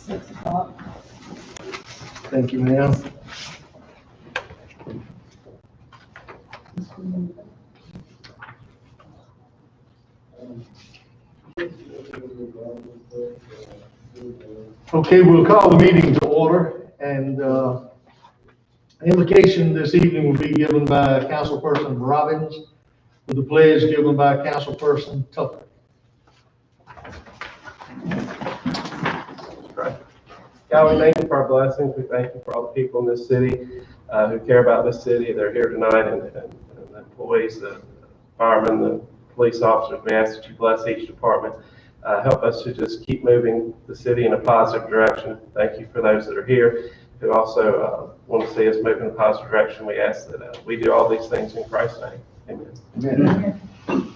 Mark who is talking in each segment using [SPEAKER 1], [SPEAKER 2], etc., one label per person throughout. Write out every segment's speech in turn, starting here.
[SPEAKER 1] 6 o'clock.
[SPEAKER 2] Thank you, ma'am. Okay, we'll call the meeting to order, and invocation this evening will be given by Councilperson Robbins, with the pledge given by Councilperson Tucker.
[SPEAKER 3] God, we thank you for our blessings. We thank you for all the people in this city who care about this city. They're here tonight, and the employees, the firemen, the police officers. We ask that you bless each department. Help us to just keep moving the city in a positive direction. Thank you for those that are here who also want to see us move in a positive direction. We ask that we do all these things in Christ's name. Amen.
[SPEAKER 1] Amen.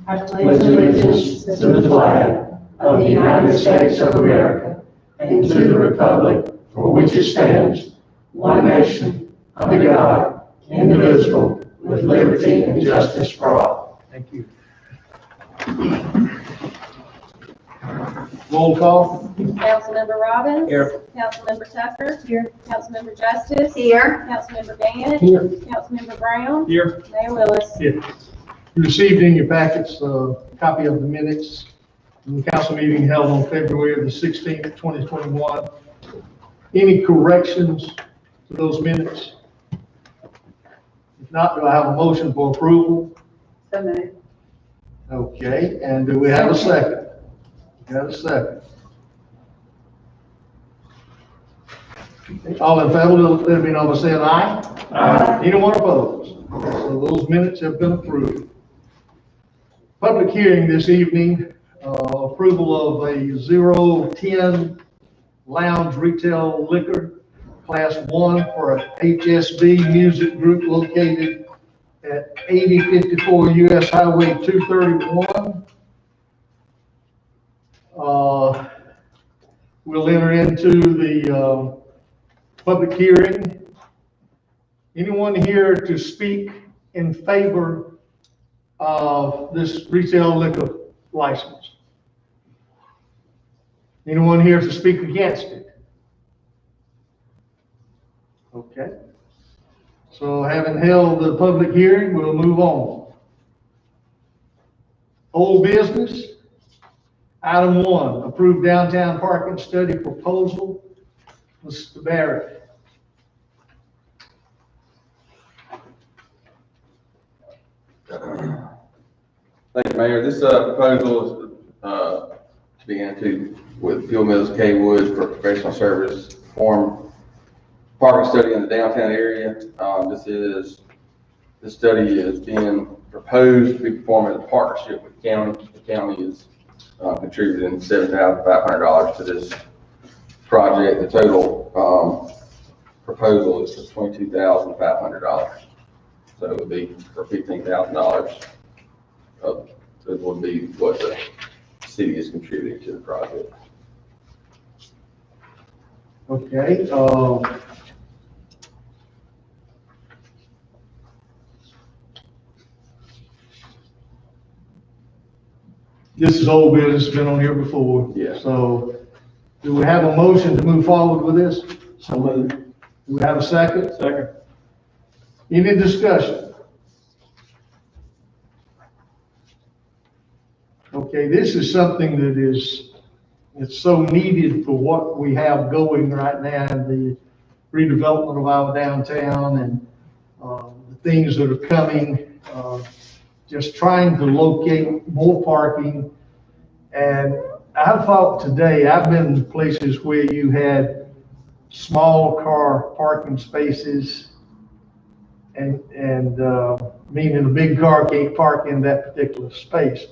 [SPEAKER 1] I pledge allegiance to the flag of the United States of America and to the republic for which it stands, one nation, under God, indivisible, with liberty and justice for all.
[SPEAKER 2] Thank you. Roll call.
[SPEAKER 4] Councilmember Robbins.
[SPEAKER 3] Here.
[SPEAKER 4] Councilmember Tucker. Here. Councilmember Justice.
[SPEAKER 1] Here.
[SPEAKER 4] Councilmember Gannett.
[SPEAKER 2] Here.
[SPEAKER 4] Councilmember Brown.
[SPEAKER 3] Here.
[SPEAKER 4] Mayor Willis.
[SPEAKER 2] You received in your packets a copy of the minutes from the council meeting held on February the 16th, 2021. Any corrections to those minutes? If not, do I have a motion for approval?
[SPEAKER 1] So moved.
[SPEAKER 2] Okay, and do we have a second? Got a second. All in favor, let it be known by saying aye.
[SPEAKER 1] Aye.
[SPEAKER 2] Anyone opposed? So those minutes have been approved. Public hearing this evening, approval of a 010 lounge retail liquor, class 1 for a HSB music group located at 8054 US Highway 231. We'll enter into the public hearing. Anyone here to speak in favor of this retail liquor license? Anyone here to speak against it? Okay. So having held the public hearing, we'll move on. Old business. Item 1, approved downtown parking study proposal. Mr. Barrett.
[SPEAKER 5] Thank you, Mayor. This proposal is to be entered with Fuel Mills K. Wood for professional service perform parking study in the downtown area. This study is being proposed to be performed in a partnership with the county. The county is contributing $7,500 to this project. The total proposal is for $22,500. So it would be for $15,000. It would be what the city is contributing to the project.
[SPEAKER 2] Okay. This is old business, been on here before.
[SPEAKER 5] Yeah.
[SPEAKER 2] So do we have a motion to move forward with this? So moved. Do we have a second?
[SPEAKER 3] Second.
[SPEAKER 2] Any discussion? Okay, this is something that it's so needed for what we have going right now in the redevelopment of our downtown and the things that are coming. Just trying to locate more parking. And I thought today, I've been in places where you had small car parking spaces and meaning a big car can't park in that particular space.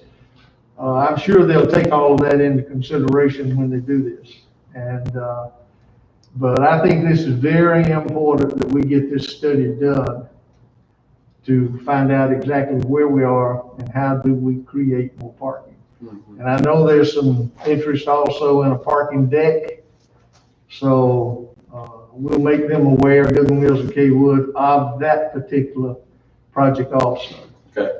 [SPEAKER 2] I'm sure they'll take all of that into consideration when they do this. And, but I think this is very important that we get this study done to find out exactly where we are and how do we create more parking. Mm-hmm. And I know there's some interest also in a parking deck. So we'll make them aware, Google Mills and K. Wood, of that particular project also.
[SPEAKER 5] Okay.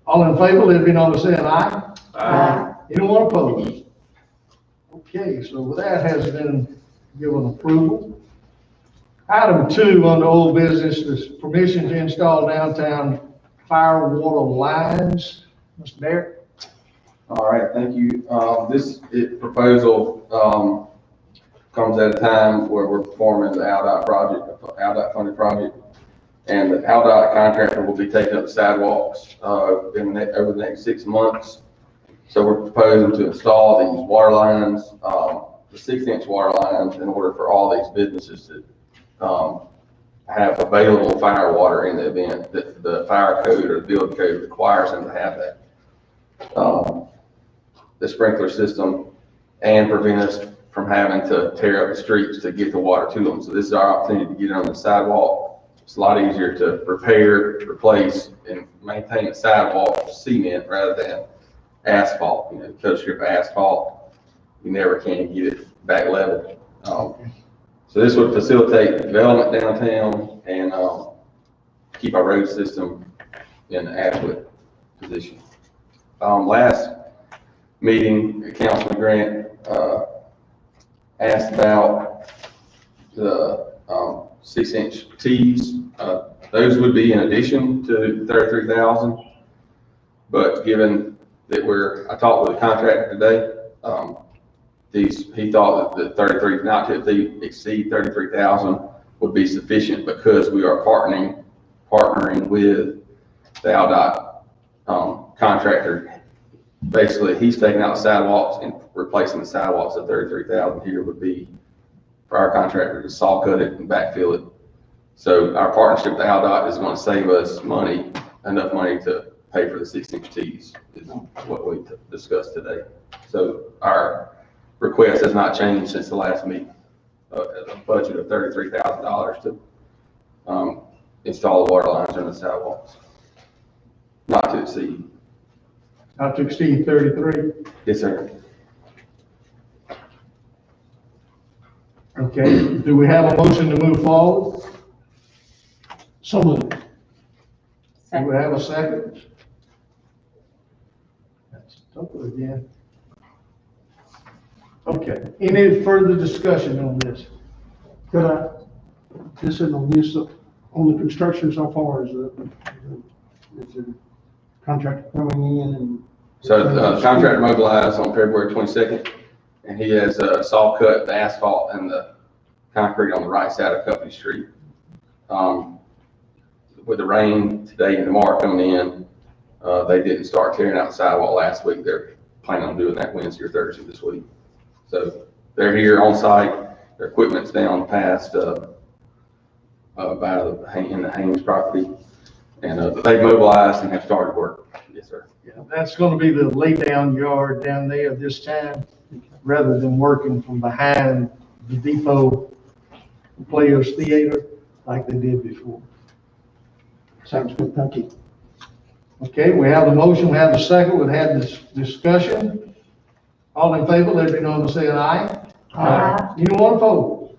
[SPEAKER 2] All in favor, let it be known by saying aye.
[SPEAKER 1] Aye.
[SPEAKER 2] Anyone opposed? Okay, so that has been given approval. Item 2 on the old business is permission to install downtown fire water lines. Mr. Barrett?
[SPEAKER 5] All right, thank you. Proposal, comes at a time where we're performing the ALDOT project, ALDOT funded project. And the ALDOT contractor will be taking up the sidewalks, over the next 6 months. So we're proposing to install these water lines, the 6-inch water lines, in order for all these businesses to, have available fire water in the event that the fire code or the building code requires them to have that. The sprinkler system, and prevent us from having to tear up the streets to get the water to them. So this is our opportunity to get it on the sidewalk. It's a lot easier to repair, replace, and maintain the sidewalk with cement rather than asphalt. You know, cut a strip of asphalt, you never can get it back level. So this would facilitate development downtown and keep our road system in an adequate position. Last meeting, Councilman Grant asked about the 6-inch tees. Those would be in addition to 33,000. But given that I talked with the contractor today, he thought that the 33, not to exceed 33,000 would be sufficient, because we are partnering with the ALDOT contractor. Basically, he's taking out sidewalks and replacing the sidewalks. At 33,000 here would be for our contractor to saw cut it and backfill it. So our partnership with ALDOT is going to save us enough money to pay for the 6-inch tees, is what we discussed today. So our request has not changed since the last meeting. A budget of $33,000 to install the water lines on the sidewalks. Not to exceed.
[SPEAKER 2] Not to exceed 33?
[SPEAKER 5] Yes, sir.
[SPEAKER 2] Okay, do we have a motion to move forward?
[SPEAKER 1] So moved.
[SPEAKER 2] Do we have a second? That's tough again. Okay, any further discussion on this?
[SPEAKER 1] Could I, just on this, on the construction so far, is the contractor coming in and?
[SPEAKER 5] So the contractor mobilized on February 22nd, and he has saw cut the asphalt and the concrete on the right side of Company Street. With the rain today and tomorrow coming in, they didn't start tearing out the sidewalk last week. They're planning on doing that Wednesday or Thursday this week. So they're here on site. Their equipment's down past by in the Haynes property, and they've mobilized and have started work. Yes, sir.
[SPEAKER 2] Yeah, that's going to be the lay down yard down there this time, rather than working from behind the depot Players Theater like they did before.
[SPEAKER 1] Sounds good, thank you.
[SPEAKER 2] Okay, we have the motion, we have the second, we've had this discussion. All in favor, let it be known by saying aye.
[SPEAKER 1] Aye.
[SPEAKER 2] Anyone opposed?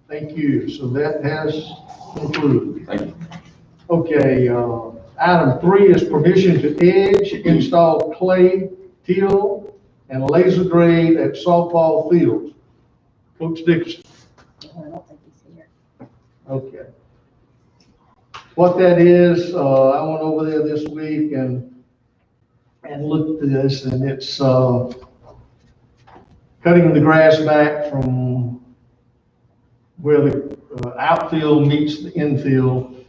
[SPEAKER 2] Thank you. So that has concluded.
[SPEAKER 5] Thank you.
[SPEAKER 2] Okay, item 3 is permission to edge, install clay, till, and laser grade at softball fields. Coach Dixon.
[SPEAKER 4] I don't think he's here.
[SPEAKER 2] Okay. What that is, I went over there this week and looked at this, and it's cutting the grass back from where the outfield meets the infield,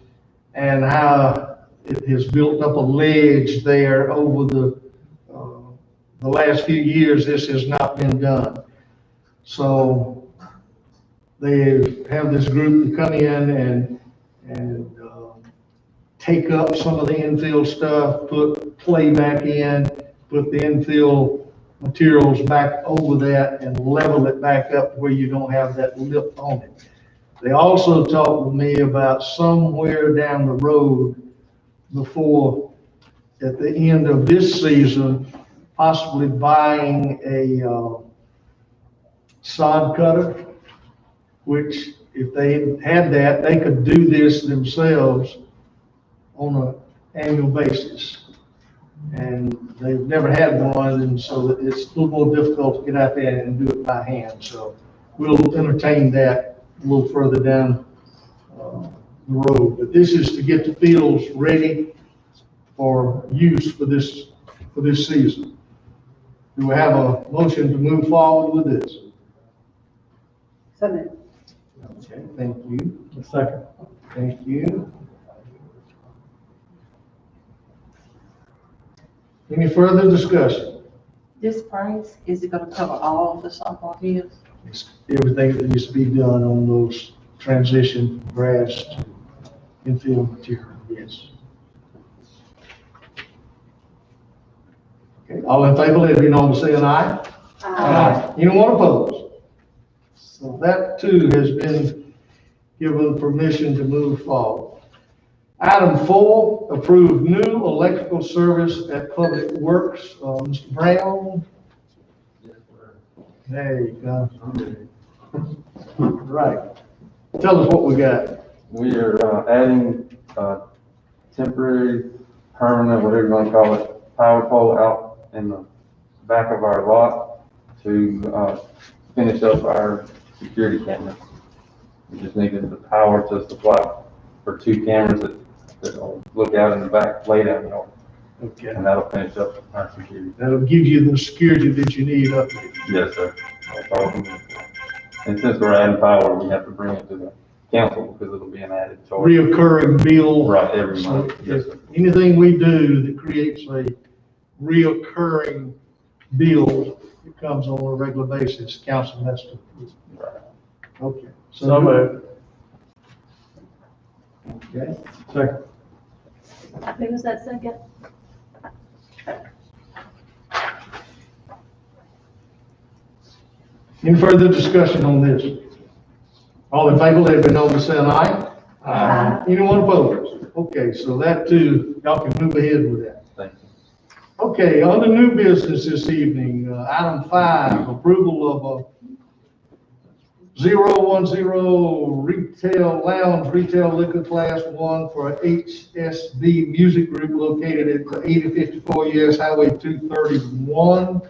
[SPEAKER 2] and how it has built up a ledge there over the last few years. This has not been done. So they have this group to come in and take up some of the infield stuff, put clay back in, put the infield materials back over that, and level it back up where you don't have that lip on it. They also talked with me about somewhere down the road before, at the end of this season, possibly buying a sod cutter, which if they had that, they could do this themselves on an annual basis. And they've never had one, and so it's a little more difficult to get out there and do it by hand. So we'll entertain that a little further down the road. But this is to get the fields ready for use for this season. Do we have a motion to move forward with this?
[SPEAKER 4] So moved.
[SPEAKER 2] Okay, thank you.
[SPEAKER 1] A second.
[SPEAKER 2] Thank you. Any further discussion?
[SPEAKER 6] This price, is it gonna cover all of the softball fields?
[SPEAKER 2] It's everything that needs to be done on those transition grass to infield material, yes. Okay, all in favor, let it be known by saying aye. Anyone opposed? So that too has been given permission to move forward. Item 4, approve new electrical service at Public Works. Mr. Brown? There you go. Right. Tell us what we got.
[SPEAKER 5] We are adding temporary, permanent, whatever you want to call it, power pole out in the back of our lot to finish up our security cameras. We just needed the power to supply for 2 cameras that'll look out in the back, lay down yard,
[SPEAKER 2] Okay.
[SPEAKER 5] and that'll finish up our security.
[SPEAKER 2] That'll give you the security that you need up there.
[SPEAKER 5] Yes, sir. That's all we need. And since we're adding power, we have to bring it to the council because it'll be an added charge.
[SPEAKER 2] Reoccurring bill.
[SPEAKER 5] Right, every
[SPEAKER 2] So
[SPEAKER 5] month. Yes,
[SPEAKER 2] if
[SPEAKER 5] sir.
[SPEAKER 2] anything we do that creates a reoccurring bill that comes on a regular basis, council has to.
[SPEAKER 5] Right.
[SPEAKER 2] Okay.
[SPEAKER 3] So moved.
[SPEAKER 2] Okay. Second.
[SPEAKER 4] Who was that second?
[SPEAKER 2] Any further discussion on this? All in favor, let it be known by saying aye.
[SPEAKER 4] Aye.
[SPEAKER 2] Anyone opposed? Okay, so that too, y'all can move ahead with that.
[SPEAKER 5] Thank you.
[SPEAKER 2] Okay, on the new business this evening, item 5, approval of a 010 retail lounge, retail liquor class 1 for HSB Music Group located at the 8054 US Highway 231.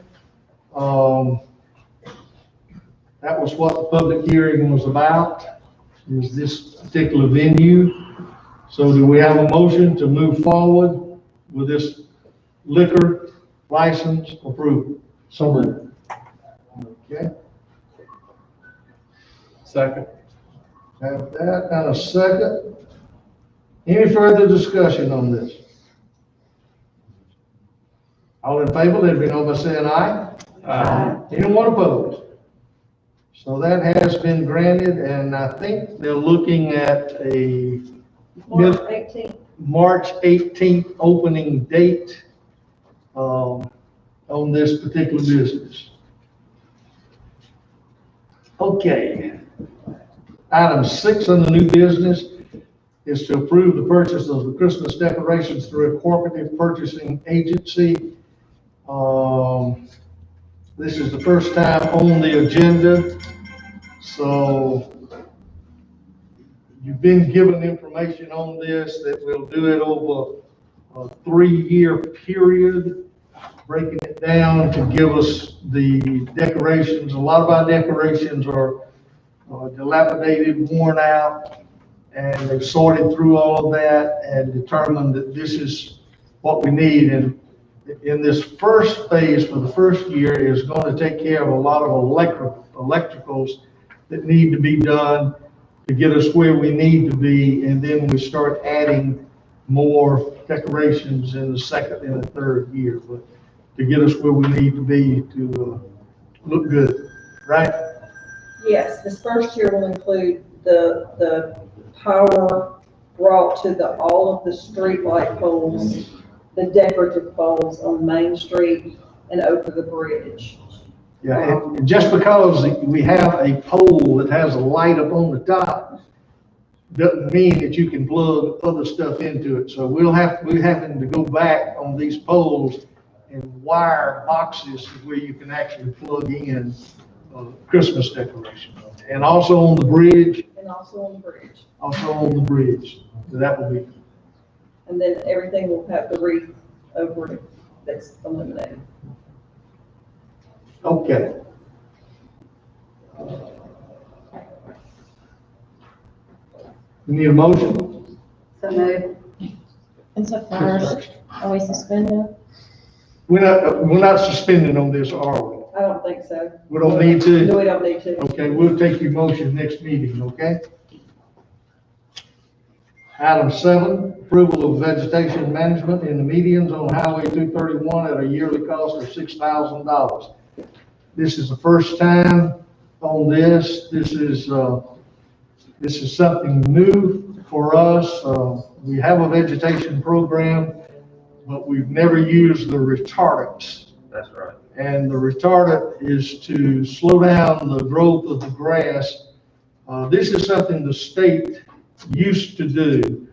[SPEAKER 2] That was what the public hearing was about, is this particular venue. So do we have a motion to move forward with this liquor license approval? So moved. Okay,
[SPEAKER 3] Second.
[SPEAKER 2] have that and a second. Any further discussion on this? All in favor, let it be known by saying aye. Anyone opposed? So that has been granted, and I think they're looking at a
[SPEAKER 4] March 18th.
[SPEAKER 2] March 18th opening date on this particular business. Okay. Item 6 on the new business is to approve the purchase of the Christmas decorations through a cooperative purchasing agency. This is the first time on the agenda, so you've been given information on this that we'll do it over a 3-year period, breaking it down to give us the decorations. A lot of our decorations are dilapidated, worn out, and they've sorted through all of that and determined that this is what we need. And in this first phase for the first year is going to take care of a lot of electricals that need to be done to get us where we need to be, and then we start adding more decorations in the second and the third year, but to get us where we need to be to look good, right?
[SPEAKER 7] Yes, this first year will include the power brought to all of the street light poles, the decorative poles on Main Street and over the bridge.
[SPEAKER 2] Yeah, and just because we have a pole that has a light up on the top doesn't mean that you can plug other stuff into it. So we're having to go back on these poles and wire boxes where you can actually plug in Christmas decorations. And also on the bridge.
[SPEAKER 7] And also on the bridge.
[SPEAKER 2] Also on the bridge. So that will be.
[SPEAKER 7] And then everything will have the wreath over it that's eliminated.
[SPEAKER 2] Okay. We need a motion?
[SPEAKER 4] So moved.
[SPEAKER 6] It's a first. Are we suspended?
[SPEAKER 2] We're not suspending on this, are we?
[SPEAKER 7] I don't think so.
[SPEAKER 2] We don't need to?
[SPEAKER 7] No, we don't need to.
[SPEAKER 2] Okay, we'll take your motion next meeting, okay? Item 7, approval of vegetation management in the medians on Highway 231 at a yearly cost of $6,000. This is the first time on this. This is something new for us. We have a vegetation program, but we've never used the retardants.
[SPEAKER 3] That's right.
[SPEAKER 2] And the retardant is to slow down the growth of the grass. This is something the state used to do,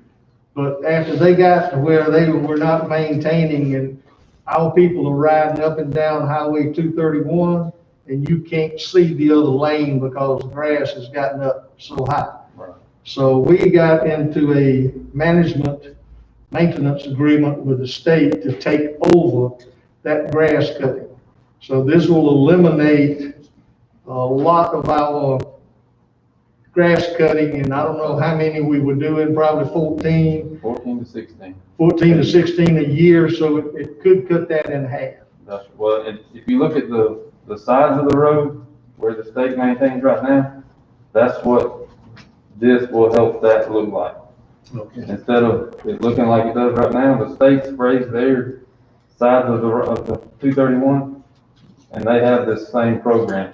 [SPEAKER 2] but after they got to where they were not maintaining, and our people are riding up and down Highway 231, and you can't see the other lane because the grass has gotten up so high.
[SPEAKER 3] Right.
[SPEAKER 2] So we got into a maintenance agreement with the state to take over that grass cutting. So this will eliminate a lot of our grass cutting, and I don't know how many we were doing, probably 14
[SPEAKER 5] 14 to 16.
[SPEAKER 2] to 16 a year, so it could cut that in half.
[SPEAKER 8] That's, well, if you look at the size of the road where the state maintains right now, that's what this will help that look like.
[SPEAKER 2] Okay.
[SPEAKER 8] Instead of it looking like it does right now, the state sprays their side of the 231, and they have this same program.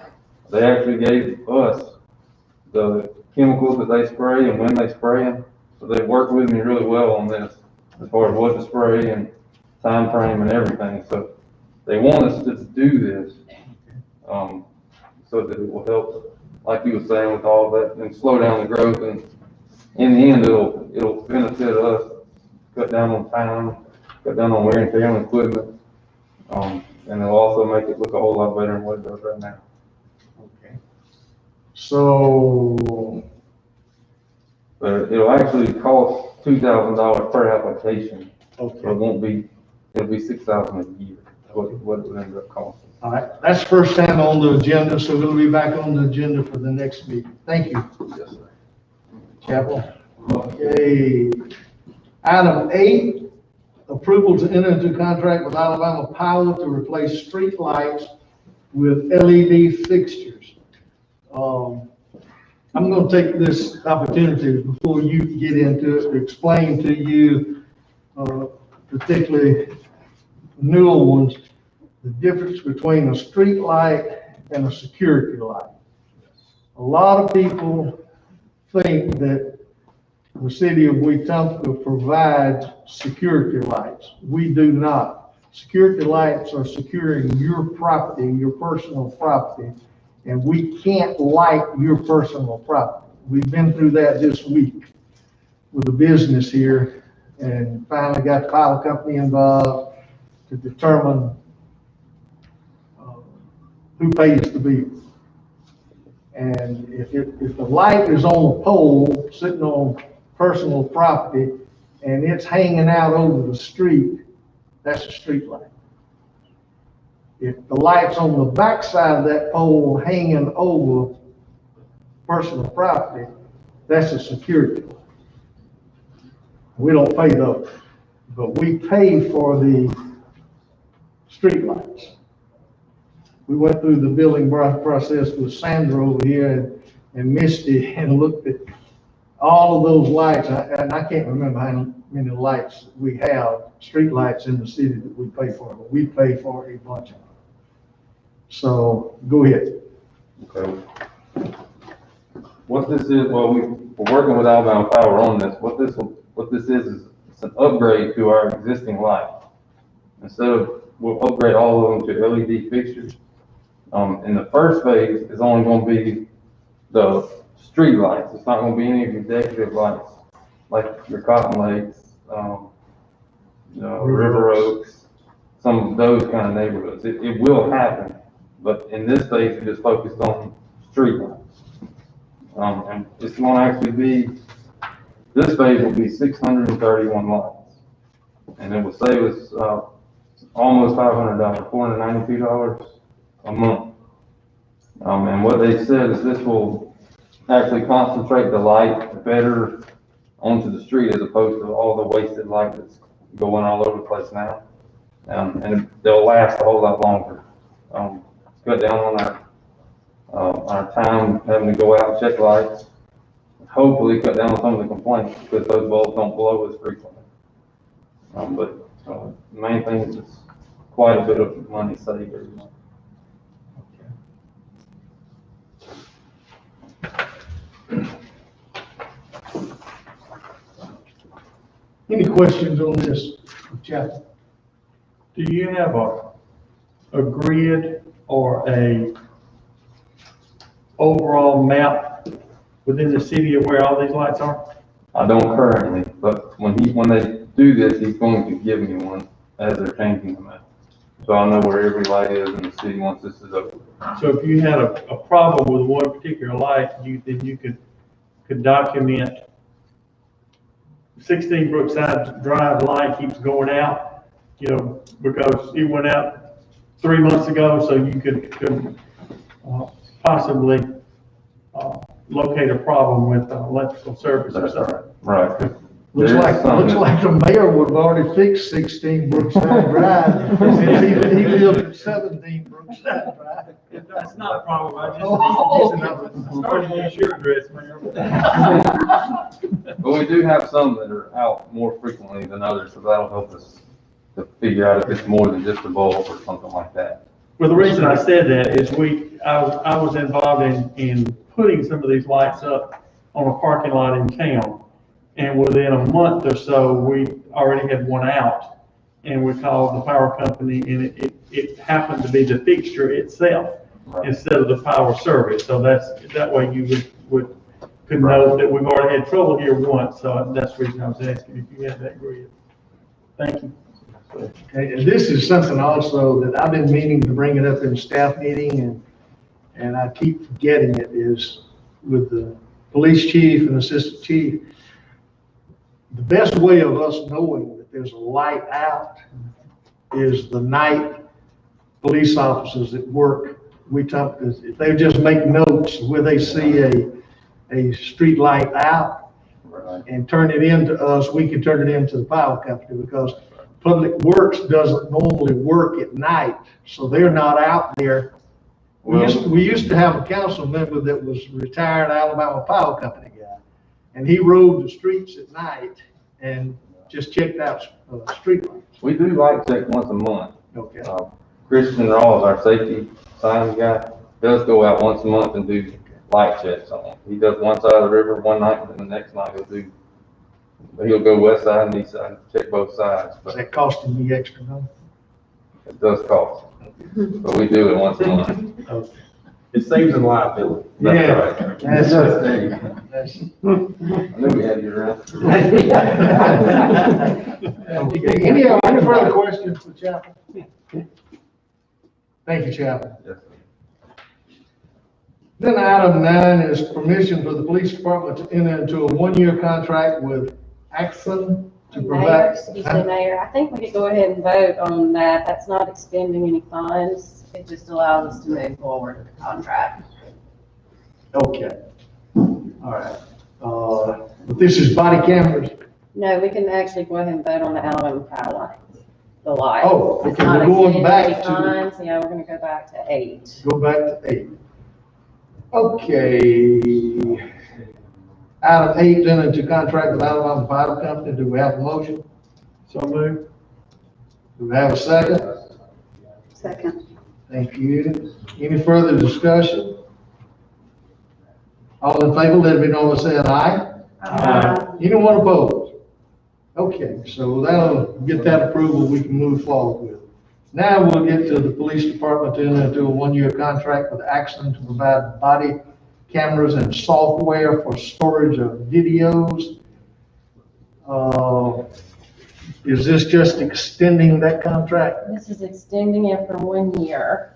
[SPEAKER 8] They actually gave us the chemicals that they spray and when they spray them. So they worked with me really well on this, as far as what to spray and time frame and everything. So they want us to do this, so that it will help, like you were saying, with all that, and slow down the growth. And in the end, it'll benefit us, cut down on time, cut down on wear and tear on equipment, and it'll also make it look a whole lot better than what it does right now.
[SPEAKER 2] Okay. So,
[SPEAKER 8] But it'll actually cost $2,000 per application. So it
[SPEAKER 2] okay,
[SPEAKER 8] won't be, it'll be $6,000 a year, what it would end up costing.
[SPEAKER 2] all right, that's the first time on the agenda, so it'll be back on the agenda for the next meeting. Thank you,
[SPEAKER 8] Yes, sir.
[SPEAKER 2] Chapel. Okay. Item 8, approval to enter into contract with Alabama Power to replace street lights with LED fixtures. I'm going to take this opportunity before you get into it to explain to you, particularly newer ones, the difference between a street light and a security light. A lot of people think that the city of Wetumpka provides security lights. We do not. Security lights are securing your property, your personal property, and we can't light your personal property. We've been through that this week with a business here, and finally got the power company involved to determine who pays the bill. And if the light is on a pole, sitting on personal property, and it's hanging out over the street, that's a street light. If the light's on the back side of that pole hanging over personal property, that's a security light. We don't pay those, but we pay for the street lights. We went through the billing process with Sandra over here and Misty and looked at all of those lights, and I can't remember how many lights we have, street lights in the city that we pay for, but we pay for a bunch of them. So go ahead.
[SPEAKER 8] Okay. What this is, well, we're working with Alabama Power on this. What this is it's an upgrade to our existing light. Instead of, we'll upgrade all of them to LED fixtures. In the first phase is only going to be the street lights. It's not going to be any of your decorative lights, like your Cotton Lakes, River Oaks, some of those kind of neighborhoods. It will happen, but in this phase, we just focused on street lights. And it's going to actually be, this phase will be 631 lights. And it will save us almost $500, $492 a month. And what they said is this will actually concentrate the light better onto the street as opposed to all the wasted light that's going all over the place now. And they'll last a whole lot longer. Cut down on our time having to go out and check lights. Hopefully cut down on some of the complaints because those bulbs don't blow as frequently. But the main thing is it's quite a bit of money saved every month.
[SPEAKER 2] Any questions on this, Chapel?
[SPEAKER 9] Do you have a grid or a overall map within the city of where all these lights are?
[SPEAKER 8] I don't currently, but when they do this, he's going to give me one as they're changing them out. So I'll know where every light is in the city once this is over.
[SPEAKER 9] So if you had a problem with one particular light, then you could document 16 Brookside Drive light keeps going out, because it went out 3 months ago, so you could possibly locate a problem with electrical service or something.
[SPEAKER 8] Right.
[SPEAKER 2] Looks like the mayor would have already fixed 16 Brookside Drive. He lived at 17 Brookside Drive.
[SPEAKER 9] That's not a problem, I started to use your address, Mayor.
[SPEAKER 8] But we do have some that are out more frequently than others, so that'll help us to figure out if it's more than just a bulb or something like that.
[SPEAKER 9] Well, the reason I said that is I was involved in putting some of these lights up on a parking lot in town. And within a month or so, we already had one out. And we called the power company, and it happened to be the fixture itself instead of the power service. So that way you could know that we've already had trouble here once. So that's the reason I was asking if you had that grid. Thank you.
[SPEAKER 2] Okay, and this is something also that I've been meaning to bring it up in staff meeting, and I keep forgetting it, is with the police chief and assistant chief. The best way of us knowing that there's a light out is the night police officers that work Wetumpka, if they just make notes where they see a street light out and turn it into us, we can turn it into the power company, because Public Works doesn't normally work at night, so they're not out there. We used to have a council member that was retired Alabama Power Company guy, and he rode the streets at night and just checked out street lights.
[SPEAKER 8] We do light check once a month.
[SPEAKER 2] Okay.
[SPEAKER 8] Christian Rawls, our safety sign guy, does go out once a month and do light checks on them. He does one side of the river one night, and then the next night he'll go west side and east side, check both sides.
[SPEAKER 2] Is
[SPEAKER 8] But
[SPEAKER 2] that costing me extra money?
[SPEAKER 8] it does cost. But we do it once a month.
[SPEAKER 2] Okay.
[SPEAKER 3] It saves in liability.
[SPEAKER 2] Yeah.
[SPEAKER 8] Right.
[SPEAKER 2] That's
[SPEAKER 8] I knew we had you around.
[SPEAKER 2] Okay, any further questions for Chapel? Thank you, Chapel.
[SPEAKER 8] Yes.
[SPEAKER 2] Then item 9 is permission for the police department to enter into a 1-year contract with Axon to
[SPEAKER 4] Mayor,
[SPEAKER 2] provide.
[SPEAKER 4] excuse me, Mayor, I think we could go ahead and vote on that. That's not expending any funds. It just allows us to move forward with the contract.
[SPEAKER 2] Okay. All right. But this is body cameras.
[SPEAKER 4] No, we can actually go ahead and vote on the Alabama Power lines, the light.
[SPEAKER 2] Oh,
[SPEAKER 4] It's
[SPEAKER 2] okay,
[SPEAKER 4] not
[SPEAKER 2] we're going
[SPEAKER 4] expending
[SPEAKER 2] back
[SPEAKER 4] any
[SPEAKER 2] to-
[SPEAKER 4] funds. Yeah, we're gonna go back to 8.
[SPEAKER 2] Go back to 8. Okay. Item 8, then into contract with Alabama Power Company. Do we have a motion?
[SPEAKER 9] So moved.
[SPEAKER 2] Do we have a second?
[SPEAKER 6] Second.
[SPEAKER 2] Thank you. Any further discussion? All in favor, let it be known by saying aye. Anyone opposed? Okay, so that'll get that approval, we can move forward with. Now we'll get to the police department to enter into a 1-year contract with Axon to provide body cameras and software for storage of videos. Is this just extending that contract?
[SPEAKER 4] This is extending it for 1 year,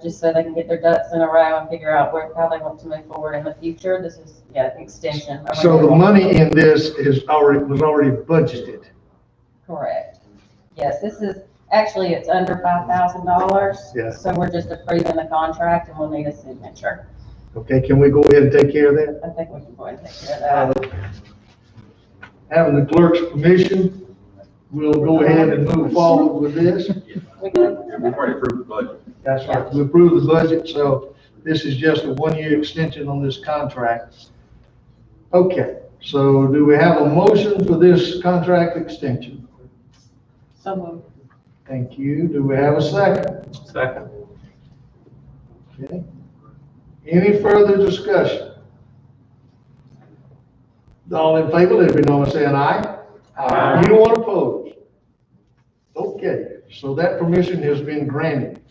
[SPEAKER 4] just so they can get their ducks in a row and figure out how they want to move forward in the future. This is, an extension. of
[SPEAKER 2] So the
[SPEAKER 4] renewal.
[SPEAKER 2] money in this was already budgeted.
[SPEAKER 4] Correct. Yes, this is, actually, it's under $5,000.
[SPEAKER 2] Yeah.
[SPEAKER 4] So we're just approving the contract and we'll need a signature.
[SPEAKER 2] Okay, can we go ahead and take care of that?
[SPEAKER 4] I think we can go ahead and take care of that.
[SPEAKER 2] Having the clerk's permission, we'll go ahead and move forward with this.
[SPEAKER 4] We can,
[SPEAKER 5] We've already approved the budget.
[SPEAKER 2] That's right, we approved the budget, so this is just a one-year extension on this contract. Okay, so do we have a motion for this contract extension?
[SPEAKER 6] So moved.
[SPEAKER 2] Thank you. Do we have a second?
[SPEAKER 3] Second.
[SPEAKER 2] Okay. Any further discussion? All in favor, let it be known by saying aye.
[SPEAKER 3] Aye.
[SPEAKER 2] Anyone opposed? Okay, so that permission has been granted.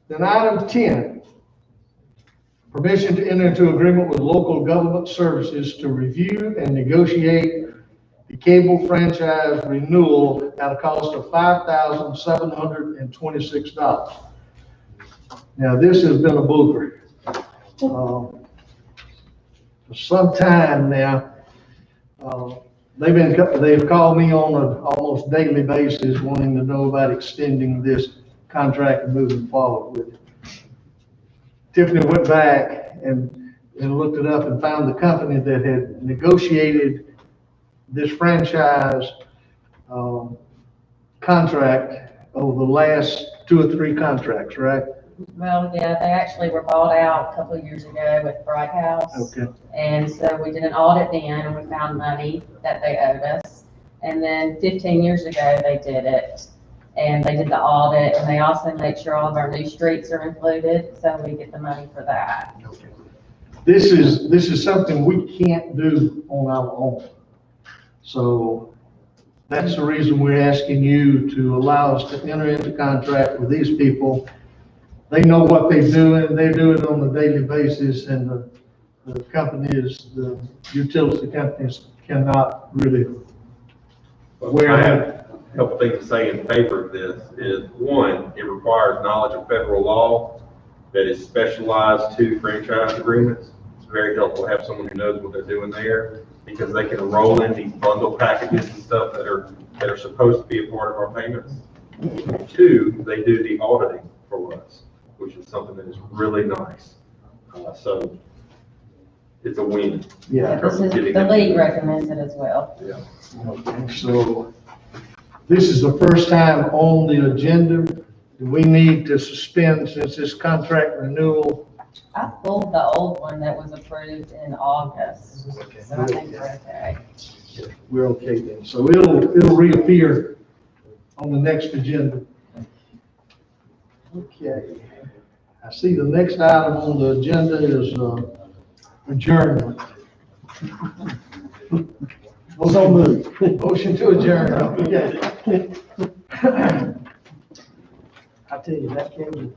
[SPEAKER 2] Then item 10, permission to enter into agreement with local government services to review and negotiate the cable franchise renewal at a cost of $5,726. Now, this has been a blueberry. For some time now, they've called me on an almost daily basis wanting to know about extending this contract and moving forward with it. Tiffany went back and looked it up and found the company that had negotiated this franchise contract over the last 2 or 3 contracts, right?
[SPEAKER 4] well, yeah, they actually were bought out a couple of years ago with Bright House.
[SPEAKER 2] Okay.
[SPEAKER 4] And so we did an audit then and we found money that they owed us. And then 15 years ago, they did it. And they did the audit and they also made sure all of our new streets are included, so we get the money for that.
[SPEAKER 2] Okay. This is something we can't do on our own. So that's the reason we're asking you to allow us to enter into contract with these people. They know what they're doing, they do it on a daily basis, and the companies, the utility companies cannot really wear
[SPEAKER 10] I
[SPEAKER 2] that.
[SPEAKER 10] have a couple things to say in favor of this is, one, it requires knowledge of federal law that is specialized to franchise agreements. It's very helpful to have someone who knows what they're doing there, because they can enroll in these bundle packages and stuff that are supposed to be a part of our payments. 2, they do the auditing for us, which is something that is really nice. So it's a win.
[SPEAKER 2] Yeah.
[SPEAKER 4] This is, the league recommends it as well.
[SPEAKER 10] Yeah.
[SPEAKER 2] Okay, so this is the first time on the agenda. Do we need to suspend since this contract renewal?
[SPEAKER 4] I pulled the old one that was approved in August,
[SPEAKER 2] Okay.
[SPEAKER 4] so I think we're okay.
[SPEAKER 2] We're okay then. So it'll reappear on the next agenda. Okay. I see the next item on the agenda is adjournment. So moved. Motion to adjourn. Okay. I tell you, that came.